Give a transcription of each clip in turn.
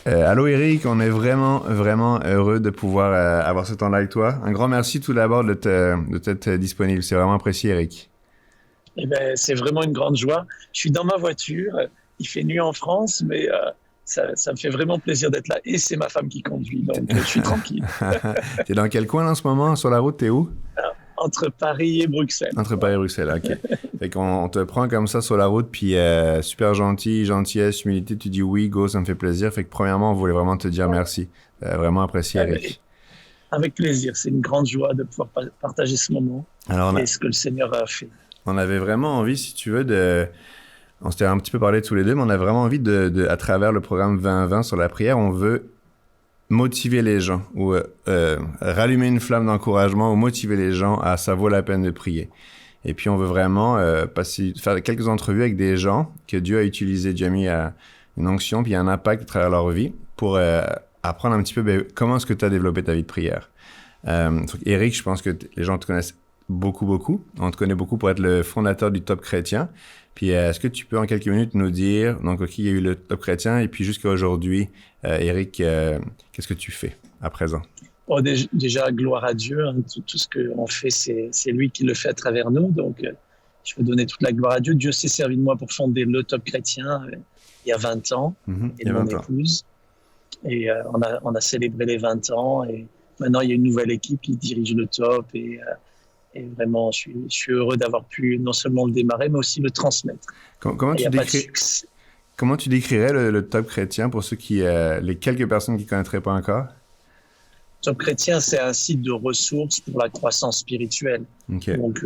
Allô Eric, on est vraiment, vraiment heureux de pouvoir avoir ce temps-là avec toi. Un grand merci tout d'abord de t'être disponible. C'est vraiment apprécié, Eric. Eh ben, c'est vraiment une grande joie. Je suis dans ma voiture. Il fait nuit en France, mais ça me fait vraiment plaisir d'être là. Et c'est ma femme qui conduit, donc je suis tranquille. T'es dans quel coin là, en ce moment? Sur la route, t'es où? Entre Paris et Bruxelles. Entre Paris et Voilà. Bruxelles, ok. Fait qu'on on te prend comme ça sur la route, puis super gentil, gentillesse, humilité, tu dis oui, go, ça me fait plaisir. Fait que premièrement, on voulait vraiment te dire merci. Vraiment apprécié, Eh ben, Eric. avec plaisir. C'est une grande joie de pouvoir partager ce moment Alors, et ce que le Seigneur a fait. on avait vraiment envie, si tu veux, de... On s'était un petit peu parlé tous les deux, mais on a vraiment envie à travers le programme 2020 sur la prière, on veut motiver les gens ou rallumer une flamme d'encouragement ou motiver les gens à ça vaut la peine de prier. Et puis on veut vraiment faire quelques entrevues avec des gens que Dieu a utilisés, Dieu a mis une onction puis un impact à travers leur vie pour apprendre un petit peu comment est-ce que tu as développé ta vie de prière. Eric, je pense que les gens te connaissent beaucoup, beaucoup. On te connaît beaucoup pour être le fondateur du Top Chrétien. Puis est-ce que tu peux en quelques minutes nous dire, donc OK, il y a eu le Top Chrétien et puis jusqu'à aujourd'hui, Eric, qu'est-ce que tu fais à présent? Bon, déjà, gloire à Dieu. Hein. Tout ce qu'on fait, c'est lui qui le fait à travers nous. Donc, je veux donner toute la gloire à Dieu. Dieu s'est servi de moi pour fonder le Top Chrétien il y a 20 ans Il et y a de mon 20 ans. épouse. Et on a célébré les 20 ans. Et maintenant, il y a une nouvelle équipe qui dirige le Top. Et vraiment, je suis heureux d'avoir pu non seulement le démarrer, mais aussi le transmettre. Comment Il n'y tu a pas de décris, succès. comment tu décrirais le Top Chrétien pour ceux les quelques personnes qui connaîtraient pas encore? Top Chrétien, c'est un site de ressources pour la croissance spirituelle. OK. Donc,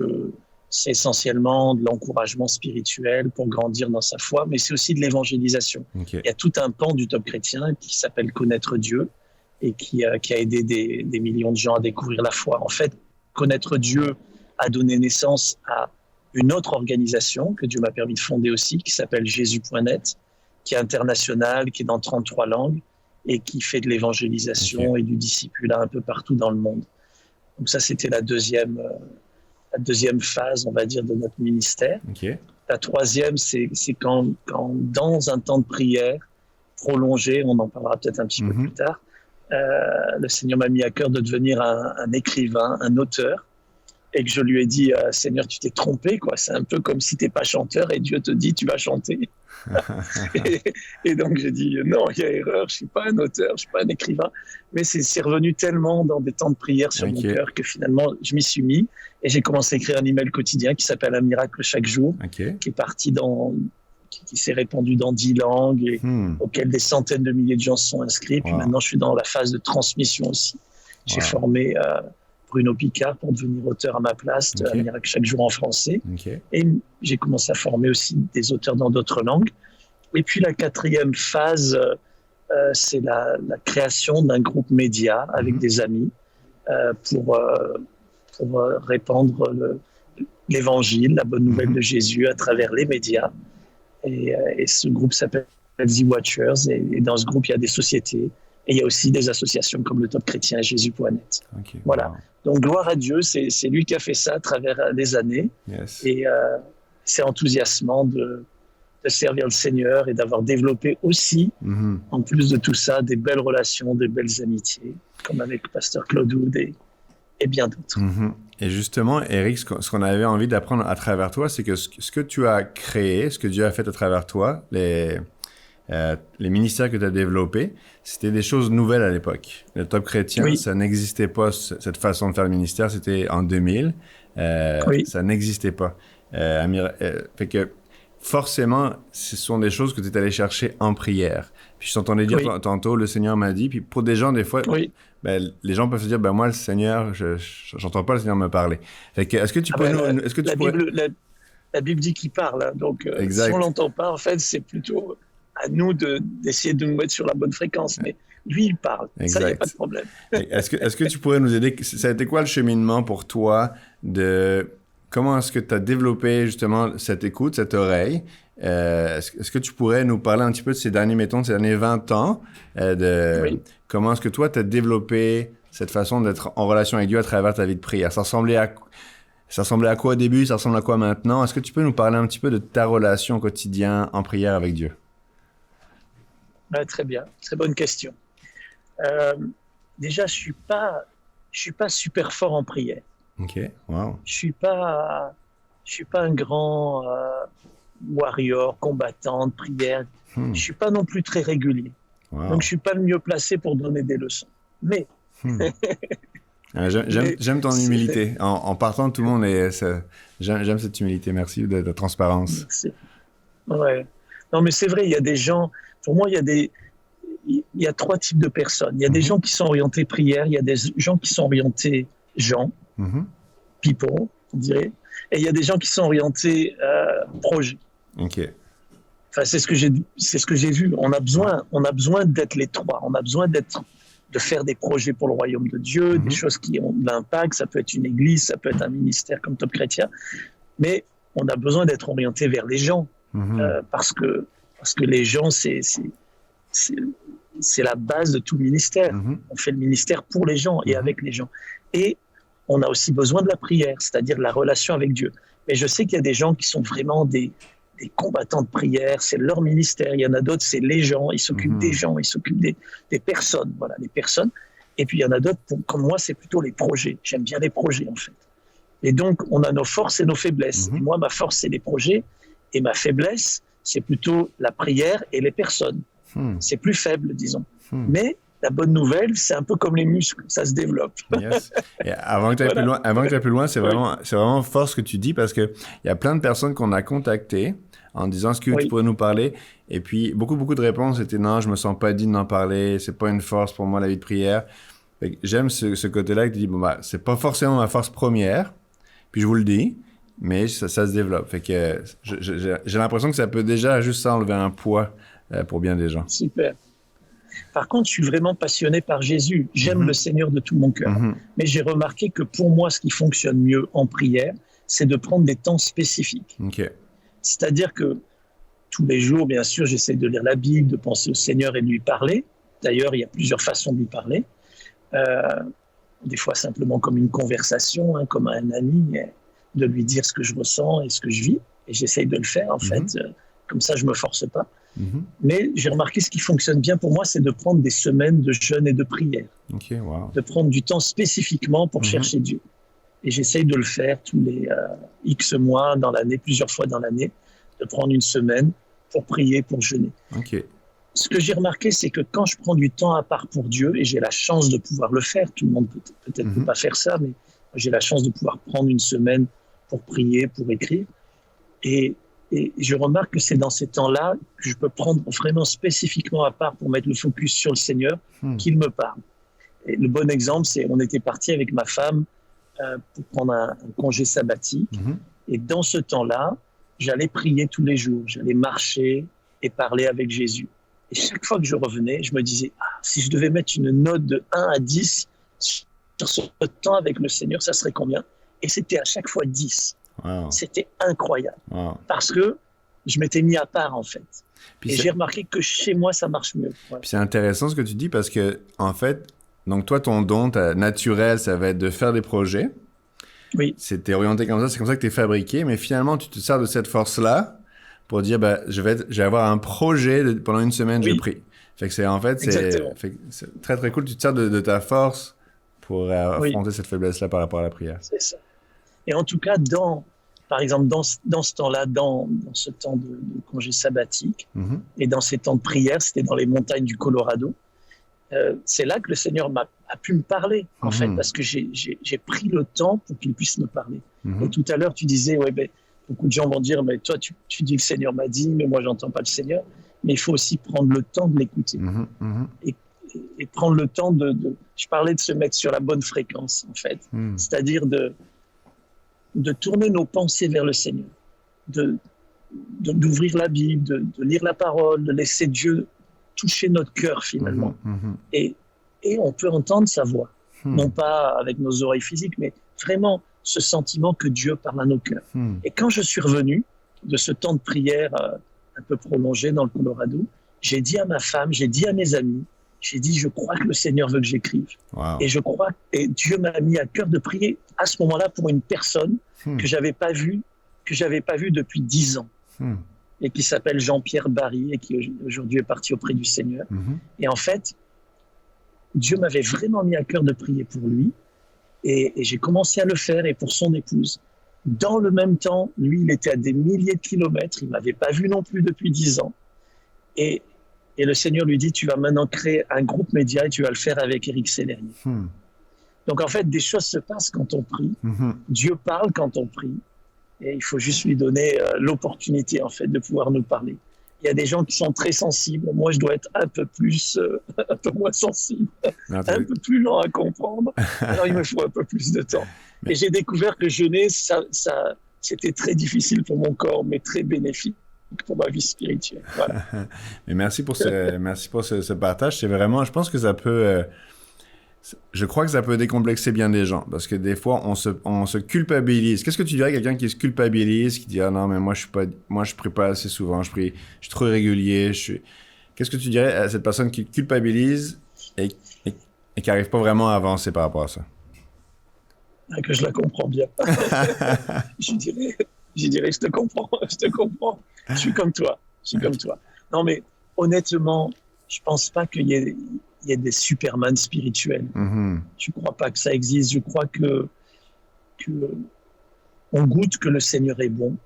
c'est essentiellement de l'encouragement spirituel pour grandir dans sa foi, mais c'est aussi de l'évangélisation. OK. Il y a tout un pan du Top Chrétien qui s'appelle Connaître Dieu et qui a aidé des millions de gens à découvrir la foi. En fait, Connaître Dieu a donné naissance à une autre organisation que Dieu m'a permis de fonder aussi, qui s'appelle Jésus.net, qui est internationale, qui est dans 33 langues et qui fait de l'évangélisation OK. et du discipulat un peu partout dans le monde. Donc ça, c'était la deuxième phase, on va dire, de notre ministère. OK. La troisième, c'est quand, dans un temps de prière prolongé, on en parlera peut-être un petit peu plus Mhm. tard, le Seigneur m'a mis à cœur de devenir un écrivain, un auteur, et que je lui ai dit, Seigneur, tu t'es trompé, quoi. C'est un peu comme si tu n'es pas chanteur et Dieu te dit, tu vas chanter. Et donc j'ai dit, non, il y a erreur, je ne suis pas un auteur, je ne suis pas un écrivain. Mais c'est revenu tellement dans des temps de prière sur mon OK. cœur que finalement, je m'y suis mis et j'ai commencé à écrire un email quotidien qui s'appelle Un miracle chaque jour, OK. qui est parti qui s'est répandu dans 10 langues et Hmm. auquel des centaines de milliers de gens se sont inscrits. Puis Wow. maintenant, je suis dans la phase de transmission aussi. J'ai Wow. formé Bruno Picard pour devenir auteur à ma place de Un OK. miracle chaque jour en français. OK. Et j'ai commencé à former aussi des auteurs dans d'autres langues. Et puis la quatrième phase, c'est la création d'un groupe média avec Mhm. des amis pour répandre l'évangile, la bonne nouvelle Mhm. de Jésus à travers les médias. Et ce groupe s'appelle The Watchers. Et dans ce groupe, il y a des sociétés et il y a aussi des associations comme le Top Chrétien et Jésus.net. OK. Voilà. Wow. Donc gloire à Dieu, c'est lui qui a fait ça à travers les années. Yes. Et c'est enthousiasmant de servir le Seigneur et d'avoir développé aussi, Mhm. en plus de tout ça, des belles relations, des belles amitiés, comme avec Pasteur Claude Wood et bien d'autres. Mhm. Et justement, Eric, ce qu'on avait envie d'apprendre à travers toi, c'est que ce que tu as créé, ce que Dieu a fait à travers toi, les ministères que tu as développés, c'était des choses nouvelles à l'époque. Le Top Chrétien, Oui, ça n'existait pas, cette façon de faire le ministère, c'était en 2000. oui, Ça n'existait pas. Fait que forcément, ce sont des choses que tu es allé chercher en prière. Puis je t'entendais dire oui, tantôt, le Seigneur m'a dit, puis pour des gens, des fois, oui. les gens peuvent se dire, moi, le Seigneur, j'entends pas le Seigneur me parler. Fait que, est-ce que tu Ah peux ben, est-ce que tu la pourrais... Bible, la Bible dit qu'il parle. Hein. Donc, si on Exact. l'entend pas, en fait, c'est plutôt à nous d'essayer de nous mettre sur la bonne fréquence. Mais lui, il parle. Ça, il n'y a pas de Exact. problème. Est-ce que tu pourrais nous aider? Ça a été quoi le cheminement pour toi de comment est-ce que tu as développé justement cette écoute, cette oreille? Est-ce que tu pourrais nous parler un petit peu de ces derniers, mettons, de ces derniers 20 ans, de Oui. comment est-ce que toi, tu as développé cette façon d'être en relation avec Dieu à travers ta vie de prière? Ça ressemblait à quoi au début? Ça ressemble à quoi maintenant? Est-ce que tu peux nous parler un petit peu de ta relation au quotidien en prière avec Dieu? Ouais, très bien, très bonne question. Euh, Déjà, je suis pas super fort en prière. OK, wow. Je suis pas un grand warrior, combattant de prière. Je Hmm, suis pas non plus très régulier. Donc, je wow. suis pas le mieux placé pour donner des leçons. Mais, Hmm. mais J'aime ton c'est, humilité. En partant, tout le monde est... j'aime cette humilité. Merci de transparence. c'est- ouais. Non, mais c'est vrai, il y a des gens, pour moi, il y a trois types de personnes. Il y a des Mhm, gens qui sont orientés prière, il y a des gens qui sont orientés gens, mhm. people, on dirait, et il y a des gens qui sont orientés projet. OK. Enfin, c'est ce que j'ai vu. On a besoin d'être les trois. On a besoin de faire des projets pour le royaume de Dieu, des Mhm, choses qui ont de l'impact. Ça peut être une église, ça peut être un ministère comme Top Chrétien, mais on a besoin d'être orienté vers les gens mhm, parce que les gens, c'est, c'est la base de tout ministère. mhm, On fait le ministère pour les gens et mhm, avec les gens. Et on a aussi besoin de la prière, c'est-à-dire de la relation avec Dieu. Mais je sais qu'il y a des gens qui sont vraiment des combattants de prière, c'est leur ministère. Il y en a d'autres, c'est les gens, ils s'occupent des mhm, gens, ils s'occupent des personnes, voilà, les personnes. Et puis il y en a d'autres, comme moi, c'est plutôt les projets. J'aime bien les projets, en fait. Et donc, on a nos forces et nos faiblesses. Et mhm, moi, ma force, c'est les projets, et ma faiblesse, c'est plutôt la prière et les personnes. hmm, C'est plus faible, disons. hmm. Mais la bonne nouvelle, c'est un peu comme les muscles, ça se développe. Yes. Et avant que tu ailles plus Voilà. loin, Oui, c'est vraiment fort ce que tu dis parce que il y a plein de personnes qu'on a contactées en disant est-ce que tu oui, pourrais nous parler? Et puis beaucoup de réponses étaient non, je me sens pas digne d'en parler, c'est pas une force pour moi la vie de prière. Fait que j'aime ce côté-là que tu dis bon bah c'est pas forcément ma force première, puis je vous le dis, mais ça se développe. Fait que j'ai l'impression que ça peut déjà juste ça enlever un poids pour bien des gens. super. Par contre, je suis vraiment passionné par Jésus. J'aime le Mhm, Seigneur de tout mon cœur. mhm, Mais j'ai remarqué que pour moi, ce qui fonctionne mieux en prière, c'est de prendre des temps spécifiques. OK. C'est-à-dire que tous les jours, bien sûr, j'essaie de lire la Bible, de penser au Seigneur et de lui parler. D'ailleurs, il y a plusieurs façons de lui parler. Euh, des fois simplement comme une conversation, hein, comme à un ami, de lui dire ce que je ressens et ce que je vis. Et j'essaye de le faire, en Mhm, fait. Comme ça, je me force pas. mhm. Mais j'ai remarqué ce qui fonctionne bien pour moi, c'est de prendre des semaines de jeûne et de prière, OK, wow. de prendre du temps spécifiquement pour Mhm, chercher Dieu. Et j'essaye de le faire tous les X mois dans l'année, plusieurs fois dans l'année, de prendre une semaine pour prier, pour jeûner. OK. Ce que j'ai remarqué, c'est que quand je prends du temps à part pour Dieu, et j'ai la chance de pouvoir le faire, tout le monde peut-être peut Mhm, pas faire ça, mais j'ai la chance de pouvoir prendre une semaine pour prier, pour écrire. Et, et je remarque que c'est dans ces temps-là que je peux prendre vraiment spécifiquement à part pour mettre le focus sur le Seigneur, hmm, qu'il me parle. Et le bon exemple, c'est on était parti avec ma femme pour prendre un congé sabbatique. mhm. Et dans ce temps-là, j'allais prier tous les jours, j'allais marcher et parler avec Jésus. Et chaque fois que je revenais, je me disais, ah, si je devais mettre une note de 1 à 10 sur ce temps avec le Seigneur, ça serait combien? Et c'était à chaque fois 10. Wow, C'était incroyable wow. parce que je m'étais mis à part en fait. Puis Et j'ai remarqué que chez moi, ça marche mieux. Voilà. puis c'est intéressant ce que tu dis parce que, en fait, donc toi, ton don naturel, ça va être de faire des projets. Oui, T'es orienté comme ça, c'est comme ça que tu es fabriqué, mais finalement, tu te sers de cette force-là pour dire, bah, je vais avoir un projet, pendant une semaine, je oui, prie. Fait que c'est, en fait, exactement. c'est très très cool. Tu te sers de ta force pour Oui, affronter cette faiblesse-là par rapport à la prière. c'est ça. Et en tout cas, par exemple, dans ce temps-là, dans ce temps de congé sabbatique Mhm, et dans ces temps de prière, c'était dans les montagnes du Colorado. C'est là que le Seigneur a pu me parler, en fait, mhm, parce que j'ai pris le temps pour qu'il puisse me parler. Et mhm, tout à l'heure, tu disais, ouais, ben, beaucoup de gens vont dire, mais toi, tu dis que le Seigneur m'a dit, mais moi, j'entends pas le Seigneur. Mais il faut aussi prendre le temps de l'écouter mhm, mhm, et, et prendre le temps je parlais de se mettre sur la bonne fréquence, en fait. mhm, C'est-à-dire de tourner nos pensées vers le Seigneur, de, d'ouvrir la Bible, de lire la parole, de laisser Dieu toucher notre cœur finalement. mhm, mhm, Et, et on peut entendre sa voix, non mhm, pas avec nos oreilles physiques, mais vraiment ce sentiment que Dieu parle à nos cœurs. mhm. Et quand je suis revenu de ce temps de prière un peu prolongé dans le Colorado, j'ai dit à ma femme, j'ai dit à mes amis, j'ai dit, je crois que le Seigneur veut que j'écrive. Wow. Et je crois, et Dieu m'a mis à cœur de prier à ce moment-là pour une personne Hmm, que j'avais pas vue depuis 10 ans. hmm, et qui s'appelle Jean-Pierre Barry et qui aujourd'hui est parti auprès du Seigneur. Et en fait, Dieu m'avait vraiment mis à cœur de prier pour lui et j'ai commencé à le faire et pour son épouse. Dans le même temps, lui, il était à des milliers de kilomètres, il ne m'avait pas vu non plus depuis 10 ans. Et le Seigneur lui dit, tu vas maintenant créer un groupe média et tu vas le faire avec Éric Sellerier. Donc en fait, des choses se passent quand on prie. Dieu parle quand on prie. Et il faut juste lui donner l'opportunité en fait de pouvoir nous parler. Il y a des gens qui sont très sensibles. Moi, je dois être un peu moins sensible, un peu plus lent à comprendre. Alors, il me faut un peu plus de temps. Et j'ai découvert que jeûner, c'était très difficile pour mon corps, mais très bénéfique pour ma vie spirituelle. Voilà. Mais merci pour ce partage. C'est vraiment, je pense que ça peut, je crois que ça peut décomplexer bien des gens, parce que des fois, on se culpabilise. Qu'est-ce que tu dirais à quelqu'un qui se culpabilise, qui dit ah non mais moi je prie pas assez souvent, je suis trop régulier. Qu'est-ce que tu dirais à cette personne qui culpabilise et qui arrive pas vraiment à avancer par rapport à ça? Que je la comprends bien. je dirais, je te comprends. Je suis comme toi. Non, mais honnêtement, je pense pas qu'il y ait des Superman spirituels. Je crois pas que ça existe. Je crois que on goûte que le Seigneur est bon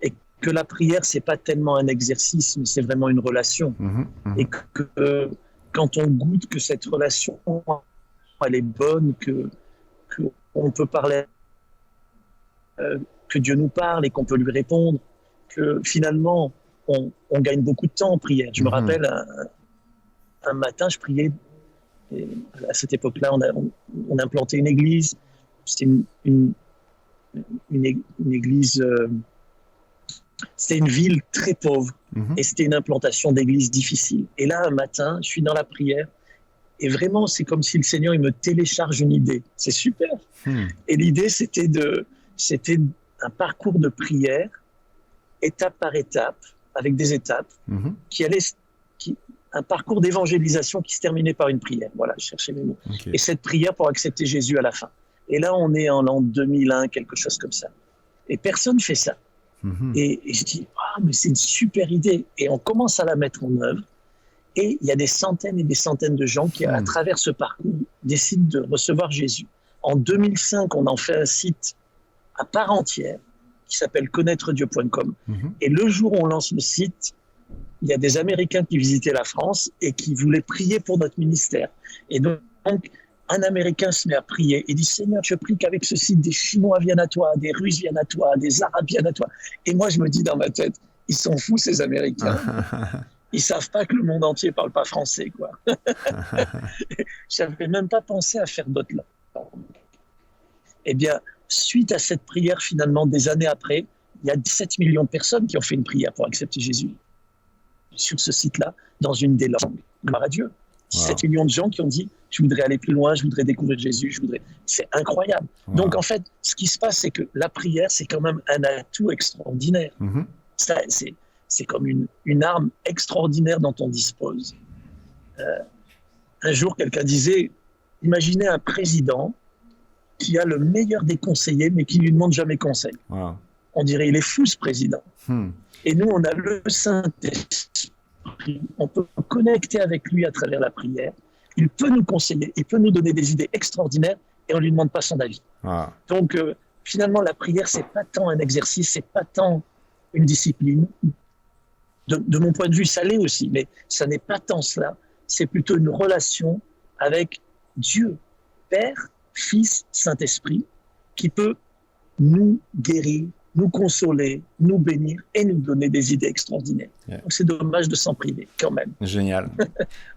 et que la prière, c'est pas tellement un exercice, mais c'est vraiment une relation. Et que quand on goûte que cette relation, elle est bonne, que on peut parler, que Dieu nous parle et qu'on peut lui répondre, que finalement, on gagne beaucoup de temps en prière. Je me rappelle, un matin, je priais, et à cette époque-là, on a implanté une église. C'était une église, c'était une ville très pauvre, et c'était une implantation d'église difficile. Et là, un matin, je suis dans la prière, et vraiment, c'est comme si le Seigneur, il me télécharge une idée. C'est super. Et l'idée, c'était un parcours de prière, étape par étape, avec des étapes, un parcours d'évangélisation qui se terminait par une prière. Voilà, je cherchais mes mots. Et cette prière pour accepter Jésus à la fin. Et là, on est en l'an 2001, quelque chose comme ça. Et personne ne fait ça. Et je dis, mais c'est une super idée. Et on commence à la mettre en œuvre. Et il y a des centaines et des centaines de gens qui, à travers ce parcours, décident de recevoir Jésus. En 2005, on en fait un site à part entière qui s'appelle connaîtredieu.com. Et le jour où on lance le site, il y a des Américains qui visitaient la France et qui voulaient prier pour notre ministère. Et donc, un Américain se met à prier et dit « Seigneur, je prie qu'avec ce site, des Chinois viennent à toi, des Russes viennent à toi, des Arabes viennent à toi. » Et moi, je me dis dans ma tête, ils sont fous ces Américains. Ils savent pas que le monde entier parle pas français, quoi. J'avais même pas pensé à faire d'autres langues. Eh bien, suite à cette prière, finalement, des années après, il y a 17 millions de personnes qui ont fait une prière pour accepter Jésus sur ce site-là, dans une des langues. Gloire à Dieu. 17 millions de gens qui ont dit « Je voudrais aller plus loin, je voudrais découvrir Jésus, C'est incroyable. Donc, en fait, ce qui se passe, c'est que la prière, c'est quand même un atout extraordinaire. Ça, c'est comme une arme extraordinaire dont on dispose. Un jour, quelqu'un disait, imaginez un président qui a le meilleur des conseillers, mais qui ne lui demande jamais conseil. On dirait, il est fou, ce président. Et nous, on a le Saint-Esprit. On peut connecter avec lui à travers la prière. Il peut nous conseiller, il peut nous donner des idées extraordinaires et on ne lui demande pas son avis. Donc, finalement, la prière, ce n'est pas tant un exercice, ce n'est pas tant une discipline. De mon point de vue, ça l'est aussi, mais ça n'est pas tant cela. C'est plutôt une relation avec Dieu, Père, Fils, Saint-Esprit, qui peut nous guérir, nous consoler, nous bénir et nous donner des idées extraordinaires. Donc c'est dommage de s'en priver, quand même. Génial.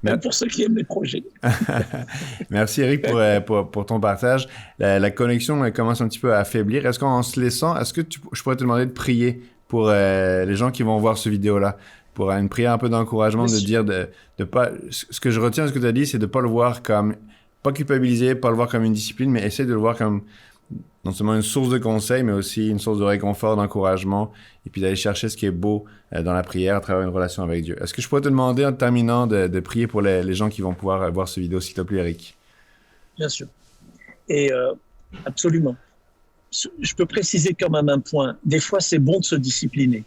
Même pour ceux qui aiment les projets. Merci Éric pour ton partage. La connexion commence un petit peu à affaiblir. Est-ce qu'en se laissant, je pourrais te demander de prier pour les gens qui vont voir ce vidéo-là, pour une prière un peu d'encouragement, de dire de pas... Ce que je retiens de ce que tu as dit, c'est de ne pas le voir comme... Pas culpabiliser, pas le voir comme une discipline, mais essayer de le voir comme non seulement une source de conseil, mais aussi une source de réconfort, d'encouragement, et puis d'aller chercher ce qui est beau dans la prière à travers une relation avec Dieu. Est-ce que je pourrais te demander en terminant de prier pour les gens qui vont pouvoir voir ce vidéo, s'il te plaît, Éric? Bien sûr. Et absolument. Je peux préciser quand même un point. Des fois, c'est bon de se discipliner.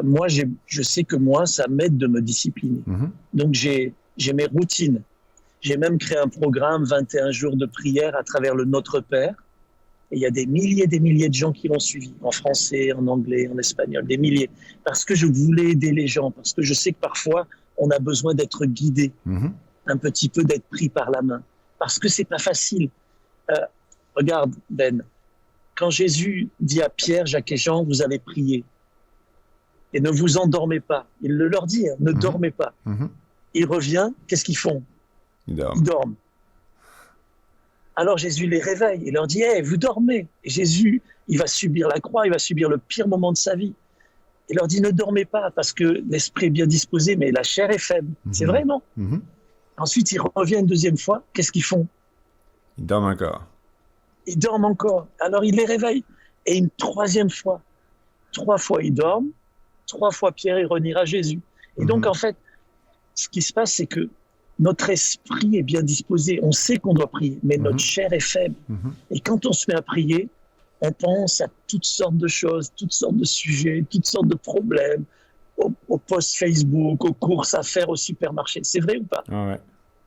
Moi, je sais que moi, ça m'aide de me discipliner. Donc, j'ai mes routines. J'ai même créé un programme 21 jours de prière à travers le Notre Père. Et il y a des milliers de gens qui l'ont suivi, en français, en anglais, en espagnol, des milliers. Parce que je voulais aider les gens, parce que je sais que parfois, on a besoin d'être guidé, un petit peu d'être pris par la main. Parce que c'est pas facile. Regarde, Ben, quand Jésus dit à Pierre, Jacques et Jean, vous allez prier. Et ne vous endormez pas. Il le leur dit, ne dormez pas. Il revient, qu'est-ce qu'ils font? Ils dorment. Alors Jésus les réveille, il leur dit, hey, vous dormez. Et Jésus, il va subir la croix, il va subir le pire moment de sa vie. Il leur dit, ne dormez pas, parce que l'esprit est bien disposé, mais la chair est faible. C'est vrai, non? Ensuite, ils reviennent une deuxième fois, qu'est-ce qu'ils font? Ils dorment encore. Ils dorment encore. Alors il les réveille. Et une troisième fois, 3 fois ils dorment, 3 fois Pierre il renie à Jésus. Et donc en fait, ce qui se passe, c'est que notre esprit est bien disposé. On sait qu'on doit prier, mais notre chair est faible. Et quand on se met à prier, on pense à toutes sortes de choses, toutes sortes de sujets, toutes sortes de problèmes, aux posts Facebook, aux courses à faire au supermarché. C'est vrai ou pas? Ouais,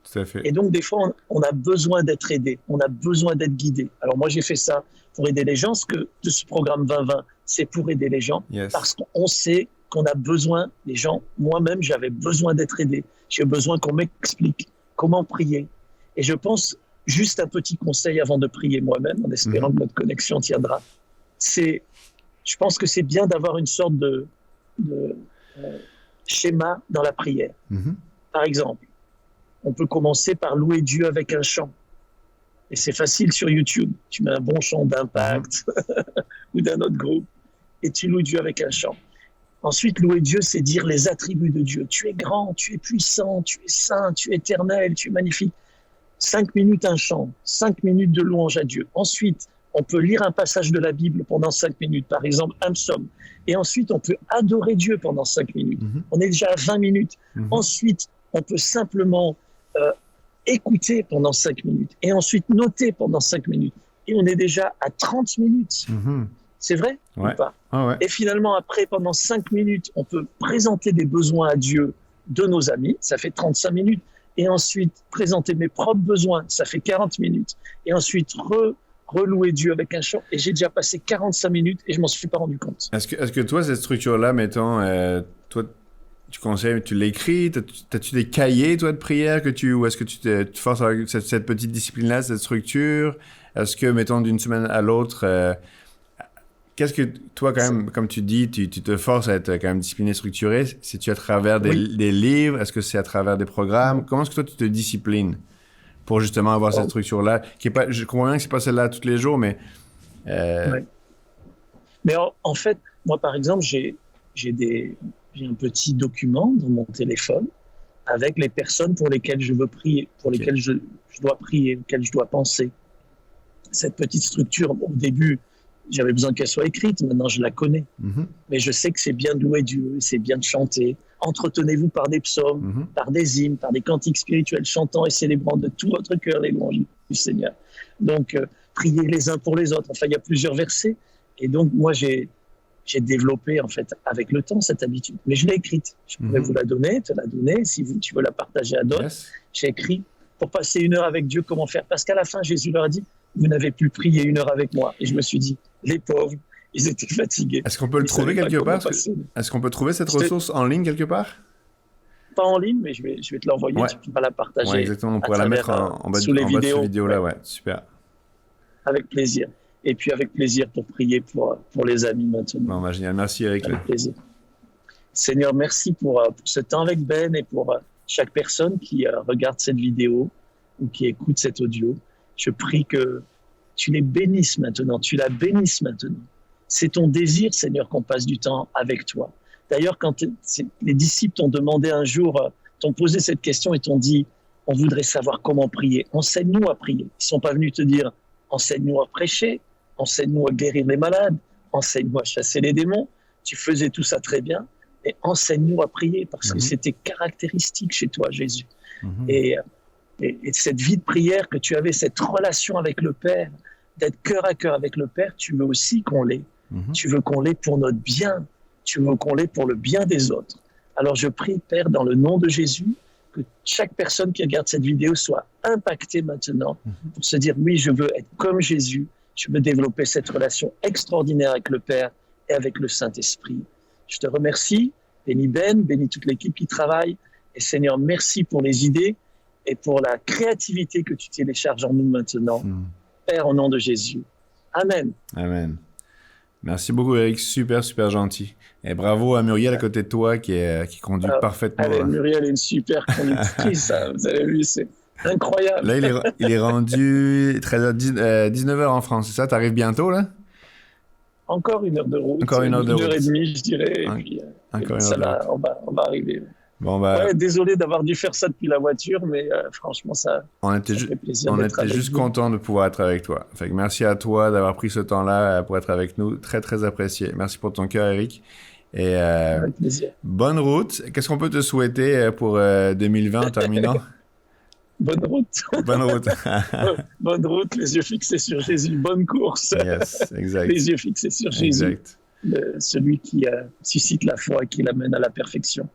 tout à fait. Et donc, des fois, on a besoin d'être aidé, on a besoin d'être guidé. Alors moi, j'ai fait ça pour aider les gens, parce que de ce programme 2020, c'est pour aider les gens, parce qu'on sait qu'on a besoin, les gens, moi-même, j'avais besoin d'être aidé. J'ai besoin qu'on m'explique comment prier. Et je pense, juste un petit conseil avant de prier moi-même, en espérant que notre connexion tiendra, je pense que c'est bien d'avoir une sorte de schéma dans la prière. Par exemple, on peut commencer par louer Dieu avec un chant. Et c'est facile sur YouTube. Tu mets un bon chant d'Impact ou d'un autre groupe et tu loues Dieu avec un chant. Ensuite, louer Dieu, c'est dire les attributs de Dieu. Tu es grand, tu es puissant, tu es saint, tu es éternel, tu es magnifique. 5 minutes un chant, 5 minutes de louange à Dieu. Ensuite, on peut lire un passage de la Bible pendant 5 minutes, par exemple un psaume. Et ensuite, on peut adorer Dieu pendant 5 minutes. On est déjà à 20 minutes. Ensuite, on peut simplement écouter pendant 5 minutes. Et ensuite, noter pendant 5 minutes. Et on est déjà à 30 minutes. C'est vrai ou pas? Et finalement, après, pendant 5 minutes, on peut présenter des besoins à Dieu de nos amis. Ça fait 35 minutes. Et ensuite, présenter mes propres besoins. Ça fait 40 minutes. Et ensuite, relouer Dieu avec un chant. Et j'ai déjà passé 45 minutes et je m'en suis pas rendu compte. Est-ce que toi, cette structure-là, mettons, toi, tu conseilles, tu l'écris? T'as-tu des cahiers, toi, de prière ou est-ce que tu te forces avec cette petite discipline-là, cette structure? Est-ce que, mettons, d'une semaine à l'autre, qu'est-ce que toi, quand même, comme tu dis, tu te forces à être quand même discipliné, structuré? C'est-tu à travers des livres? Est-ce que c'est à travers des programmes? Comment est-ce que toi, tu te disciplines pour justement avoir cette structure-là? Je comprends bien que c'est pas celle-là tous les jours, mais... Mais en fait, moi, par exemple, j'ai un petit document dans mon téléphone avec les personnes pour lesquelles je veux prier, pour lesquelles je dois prier, auxquelles je dois penser. Cette petite structure, au début, j'avais besoin qu'elle soit écrite, maintenant je la connais. Mais je sais que c'est bien de louer Dieu, c'est bien de chanter. Entretenez-vous par des psaumes, par des hymnes, par des cantiques spirituels, chantant et célébrant de tout votre cœur les louanges du Seigneur. Donc, priez les uns pour les autres. Enfin, il y a plusieurs versets. Et donc, moi, j'ai développé, en fait, avec le temps, cette habitude. Mais je l'ai écrite. Je pourrais vous la donner, te la donner, si tu veux la partager à d'autres. J'ai écrit, pour passer 1 heure avec Dieu, comment faire? Parce qu'à la fin, Jésus leur a dit, vous n'avez plus prié 1 heure avec moi. Et je me suis dit, les pauvres, ils étaient fatigués. Est-ce qu'on peut le trouver quelque part? Est-ce qu'on peut trouver cette ressource en ligne quelque part? Pas en ligne, mais je vais te l'envoyer. Tu pourras la partager. Ouais, exactement. On pourrait la mettre en bas de cette vidéo-là. Ouais, super. Avec plaisir. Et puis avec plaisir pour prier pour les amis maintenant. Bon, génial. Merci Eric. Avec plaisir. Seigneur, merci pour ce temps avec Ben et pour chaque personne qui regarde cette vidéo ou qui écoute cet audio. Je prie que tu les bénisses maintenant, tu la bénisses maintenant. C'est ton désir, Seigneur, qu'on passe du temps avec toi. D'ailleurs, quand les disciples t'ont demandé un jour, t'ont posé cette question et t'ont dit, on voudrait savoir comment prier. Enseigne-nous à prier. Ils ne sont pas venus te dire, enseigne-nous à prêcher, enseigne-nous à guérir les malades, enseigne-nous à chasser les démons. Tu faisais tout ça très bien, mais enseigne-nous à prier parce que c'était caractéristique chez toi, Jésus. Et cette vie de prière que tu avais, cette relation avec le Père, d'être cœur à cœur avec le Père, tu veux aussi qu'on l'ait. Tu veux qu'on l'ait pour notre bien. tu veux qu'on l'ait pour le bien des autres. Alors je prie, Père, dans le nom de Jésus, que chaque personne qui regarde cette vidéo soit impactée maintenant pour se dire, oui, je veux être comme Jésus, je veux développer cette relation extraordinaire avec le Père et avec le Saint-Esprit. Je te remercie, bénis Ben, bénis toute l'équipe qui travaille, et Seigneur, merci pour les idées et pour la créativité que tu télécharges en nous maintenant. Père, au nom de Jésus. Amen. Amen. Merci beaucoup, Eric. Super, super gentil. Et bravo à Muriel à côté de toi qui conduit parfaitement. Allez, Muriel est une super conductrice. Vous avez vu, c'est incroyable. Là, il est rendu 19h en France. C'est ça? T'arrives bientôt, là? Encore 1 heure de route. Encore 1 heure de route. 1 heure et demie, je dirais. Et puis, encore ça va, on va arriver. Bon, désolé d'avoir dû faire ça depuis la voiture, mais franchement, ça fait plaisir. On était juste content de pouvoir être avec toi. Fait que merci à toi d'avoir pris ce temps-là pour être avec nous. Très, très apprécié. Merci pour ton cœur, Eric. Et avec plaisir. Bonne route. Qu'est-ce qu'on peut te souhaiter pour 2020 en terminant? Bonne route. Bonne route. Bonne route, les yeux fixés sur Jésus. Bonne course. Yes, exact. Les yeux fixés sur Jésus. Celui qui suscite la foi et qui l'amène à la perfection.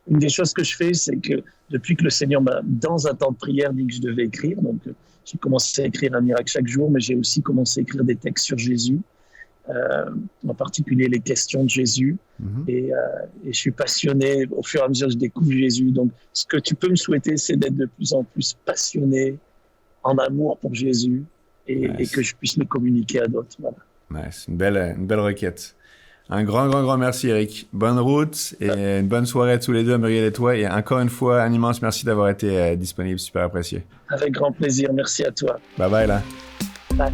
Une des choses que je fais, c'est que depuis que le Seigneur m'a, dans un temps de prière, dit que je devais écrire, donc j'ai commencé à écrire un miracle chaque jour, mais j'ai aussi commencé à écrire des textes sur Jésus, en particulier les questions de Jésus. Et je suis passionné, au fur et à mesure que je découvre Jésus. Donc, ce que tu peux me souhaiter, c'est d'être de plus en plus passionné, en amour pour Jésus, et que je puisse le communiquer à d'autres. Voilà. Nice. Une belle requête. Un grand merci, Eric. Bonne route et une bonne soirée à tous les deux, Muriel et toi. Et encore une fois, un immense merci d'avoir été disponible. Super apprécié. Avec grand plaisir. Merci à toi. Bye bye, là. Bye.